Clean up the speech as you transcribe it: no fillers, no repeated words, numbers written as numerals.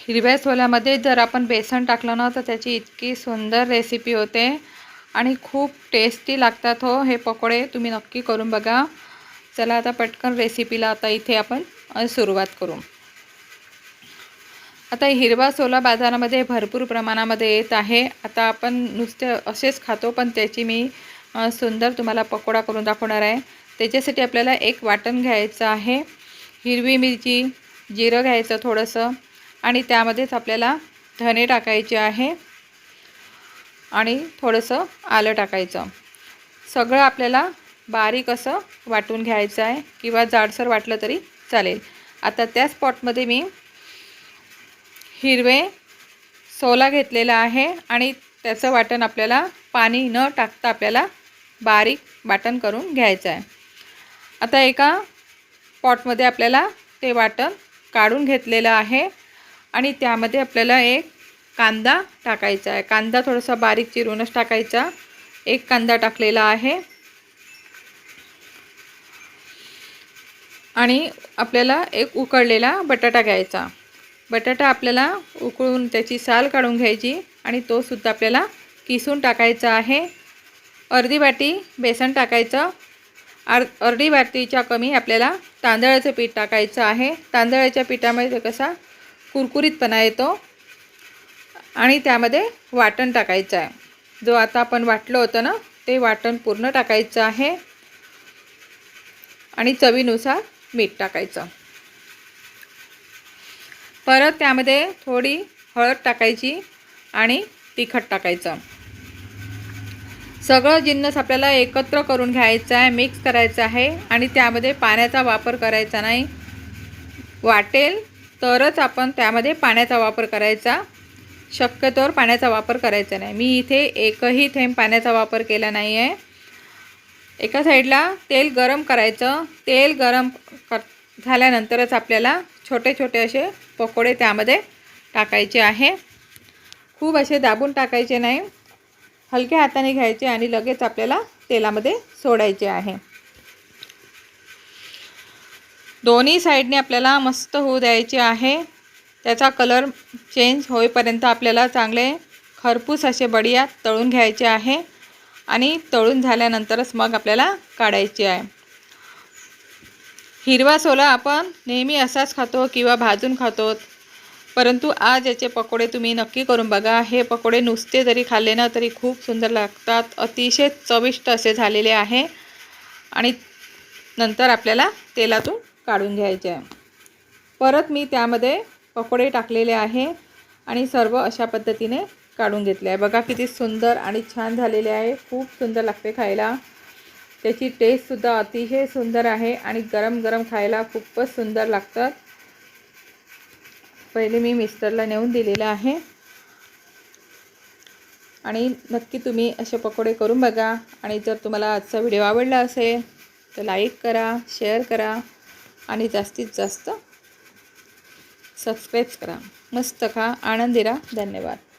हिरव्या सोल्यामध्ये जर आपण बेसन टाकलं ना तर त्याची इतकी सुंदर रेसिपी होते आणि खूप टेस्टी लागतात हो हे पकोडे। तुम्ही नक्की करून बघा। चला आता पटकन रेसिपीला आता इथे आपण सुरुवात करू। आता हिरवा सोला बाजारामध्ये भरपूर प्रमाणामध्ये येत आहे। आता आपण नुसते असेच खातो, पण त्याची मी सुंदर तुम्हाला पकोडा करून दाखवणार आहे। त्याच्यासाठी आपल्याला एक वाटण घ्यायचं आहे। हिरवी मिरची, जिरं घ्यायचं थोडंसं आणि त्यामध्येच आपल्याला धने टाकायचे आहे आणि थोडंसं आलं टाकायचं। सगळं आपल्याला बारीक असं वाटून घ्यायचं आहे किंवा जाडसर वाटलं तरी चालेल। आता त्याच पॉटमध्ये मी हिरवे सोला घेतलेला आहे आणि त्याचं वाटण आपल्याला पाणी न टाकता आपल्याला बारीक वाटण करून घ्यायचं आहे। आता एका पॉटमध्ये आपल्याला ते वाटण काढून घेतलेलं आहे आणि त्यामध्ये आपल्याला एक कांदा टाकायचा आहे। कांदा थोडासा बारीक चिरूनच टाकायचा। एक कांदा टाकलेला आहे आणि आपल्याला एक उकळलेला बटाटा घ्यायचा। बटाटा आपल्याला उकळून त्याची साल काढून घ्यायची आणि तो सुद्धा आपल्याला किसून टाकायचा आहे। अर्धी वाटी बेसन टाकायचं। अर्धी वाटीच्या कमी आपल्याला तांदळाचं पीठ टाकायचं आहे। तांदळाच्या पिठामध्ये कसा कुरकुरीतपणा येतो आणि त्यामध्ये वाटण टाकायचं आहे। जो आता आपण वाटलं होतं ना ते वाटण पूर्ण टाकायचं आहे आणि चवीनुसार मीठ टाकायचं। परत त्यामध्ये थोडी हळद टाकायची आणि तिखट टाकायचं। सगळं जिन्नस आपल्याला एकत्र करून घ्यायचं आहे, मिक्स करायचं आहे आणि त्यामध्ये पाण्याचा वापर करायचा नाही। वाटेल तरच आपण त्यामध्ये पाण्याचा वापर करायचा, शक्यतोवर पाण्याचा वापर करायचा नाही। मी इथे एकही थेंब पाण्याचा वापर केला नाही आहे। एका साईडला तेल गरम करायचं। तेल गरम झाल्यानंतरच आपल्याला छोटे छोटे असे पकोडे त्यामध्ये टाकायचे आहे। खूप असे दाबून टाकायचे नाही, हलक्या हाताने घ्यायचे आणि लगेच आपल्याला तेलामध्ये सोडायचे आहे। दोन्ही साईडने आपल्याला मस्त होऊ द्यायचे आहे। त्याचा कलर चेंज होईपर्यंत आपल्याला चांगले खरपूस असे बढिया तळून घ्यायचे आहे आणि तळून झाल्यानंतरच मग आपल्याला काढायचे आहे। हिरवा सोला आपण नेहमी असाच खातो किंवा भाजून खातो, परंतु आज याचे पकोडे तुम्ही नक्की करून बघा। हे पकोडे नुसते जरी खाल्ले ना तरी खूप सुंदर लागतात, अतिशय चविष्ट असे झालेले आहे आणि नंतर आपल्याला तेलातून काढून घ्यायचे आहे। परत मी त्यामध्ये पकोडे टाकलेले आहे आणि सर्व अशा पद्धतीने काढून घेतले आहे। बघा किती सुंदर आणि छान झालेले आहे, खूप सुंदर लागते खायला। त्याची टेस्टसुद्धा अतिशय सुंदर आहे आणि गरम गरम खायला खूपच सुंदर लागतात। पहिले मी मिस्टरला नेऊन दिलेलं आहे आणि नक्की तुम्ही असे पकोडे करून बघा। आणि जर तुम्हाला आजचा व्हिडिओ आवडला असेल तर लाईक करा, शेअर करा आणि जास्तीत जास्त सबस्क्राईब करा। मस्त खा, आनंदी राहा। धन्यवाद।